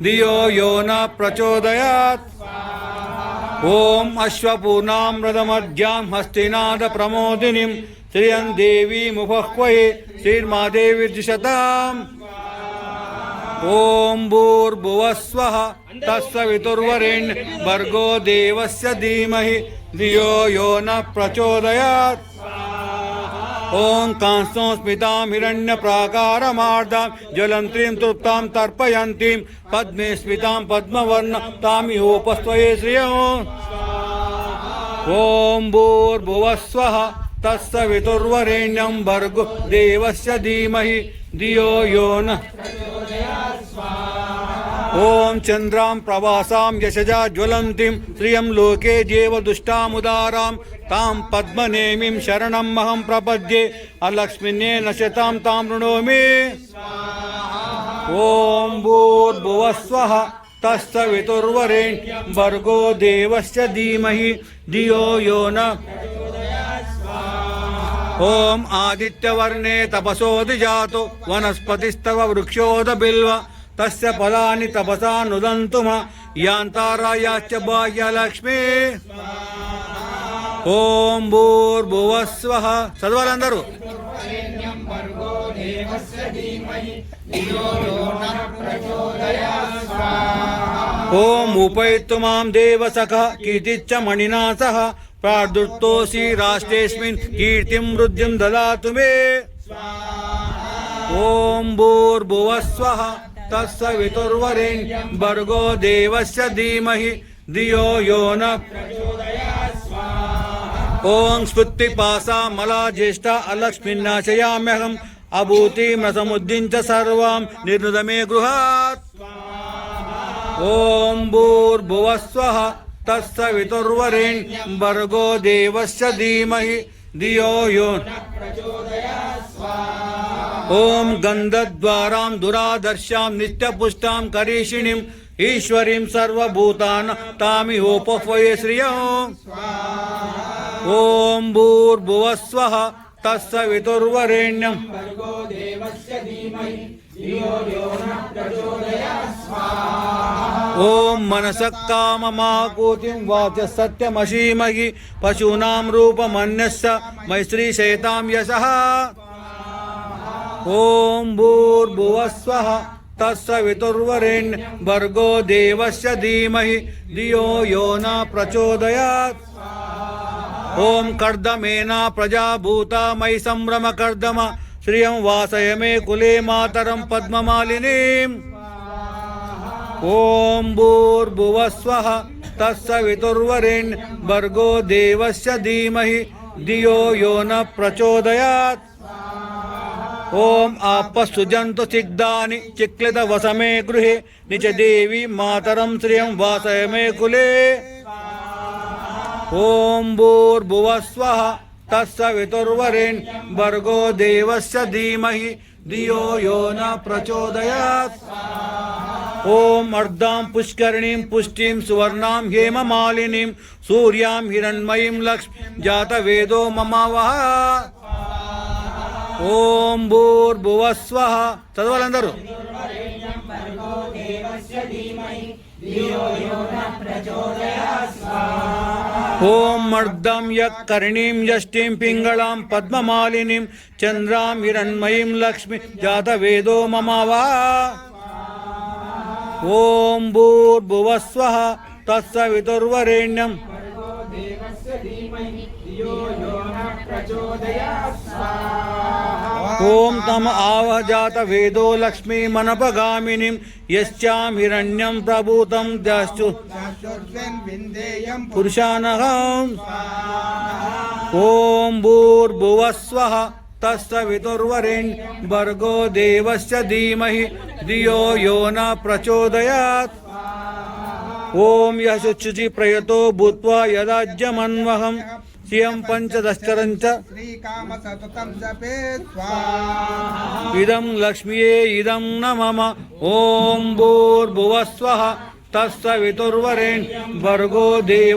धियो यो न प्रचोदयात्। ओम अश्वपूर्णामृतमध्यां हस्तिनाद प्रमोदिनीं श्रियं देवी मुपह्वये श्रीर्मादेवी द्विशताम्। ओम भूर्भुवस्वः तत्सवितुर्वरेण्यं भर्गो देवस्य धीमहि धियो यो न प्रचोदयात्। ओं कांस्नो स्मितां हिरण्यप्राकारमार्धां ज्वलन्तीं तृप्तां तर्पयन्तीं पद्मे स्मितां पद्मवर्णां तामिहोपस्त्वये श्रियः। ओं भूर्भुवस्वः तत्सवितुर्वरेण्यं भर्गो देवस्य धीमहि धियो यो न। ओं चंद्रां प्रवासां यशजा ज्वलन्तीं श्रियं लोके जेव दुष्टामुदारां तां पद्मनेमिं शरणमहं प्रपद्ये अलक्ष्मीन्येन शतां तां वृणोमि। ओं भूर्भुवस्वः तत्सवितुर्वरेण्यं भर्गो देवस्य धीमहि धियो यो न। ओं आदित्यवर्णे तपसोऽधिजातो वनस्पतिस्तव वृक्षोदबिल्व तस्य फलानि तपसा नुदन्तुम यान्तारायाश्च बाह्यलक्ष्मी। ओं भूर्भुवस्वः చదవాలందరూ। ओं उपैतु मां देवसखः कीर्तिश्च मणिना सह प्रादुर्तोऽसि राष्ट्रेऽस्मिन् कीर्तिं वृद्धिं ददातु मे। ओं भूर्भुवस्वः तत्सवितुर्वरेण्यं भर्गो देवस्य धीमहि धियो यो न। ओं स्फुत्तिपासा मला ज्येष्ठा अलक्ष्मीन्नाशयाम्यहम् अभूतिमसमुद्दिं च सर्वां निर्नुद मे गृहात्। ओं भूर्भुवस्वः तत्सवितुर्वरेण्यं भर्गो देवस्य धीमहि धियो यो न। ओं गन्धद्वारां दुरादर्शां नित्यपुष्टां करीषिणीं ईश्वरीं सर्वभूतानां तामिहोपह्वये श्रियः। ओं भूर्भुवस्वः तत्सवितुर्वरेण्यं भर्गो देवस्य धीमहि धियो यो न प्रचोदयात्। ओं मनसः काममाकूतिं वाचः सत्यमशीमहि पशूनां रूपमन्यस्य मैत्रीशयतां यशः। ओं भूर्भुवस्वः तत्सवितुर्वरेण्यं भर्गो देवस्य धीमहि धियो यो न प्रचोदयात्। ओं कर्दमेन प्रजा भूता मयि संभ्रम कर्दम श्रियं वासय मे कुले मातरं पद्ममालिनीम्। ओं भूर्भुवस्वः तत्सवितुर्वरेण्यं भर्गो देवस्य धीमहि धियो यो न प्रचोदयात्। ओं आपस्सुजन्तु सिग्धानि चिक्लितवसमे गृहे निच देवी मातरं श्रियं वासय मे कुले। ओं भूर्भुवस्वः तत्सवितुर्वरेण्यं भर्गो देवस्य धीमहि धियो यो न प्रचोदयात्। ओं अर्धां पुष्करिणीं पुष्टिं सुवर्णां हेममालिनीं सूर्यां हिरण्मयीं लक्ष्मीं जातवेदो ममावह। ओं भूर्भुवस्वः చదవాలందరూ। ओं अर्धं यः करणीं यष्टिं पिङ्गलां पद्ममालिनीं चन्द्रां हिरण्मयीं लक्ष्मीं जातवेदो ममावह। ओं भूर्भुवस्वः तत्सवितुर्वरेण्यं ओं तम आवह जातवेदो लक्ष्मीमनपगामिनीं यस्यां हिरण्यं प्रभूतं द्याश्चु पुरुषानहम्। ओं भूर्भुवस्वः तत्सवितुर्वरेण्यं भर्गो देवस्य धीमहि धियो यो न प्रचोदयात्। ओं यः शुचि प्रयतो भूत्वा यदाज्यमन्वहम् श्रियं पंचदश्चरं च इदं लक्ष्मीये इदं न मम। ओं भूर्भुवस्वः तत्सवितुर्वरेण्यं भर्गो देव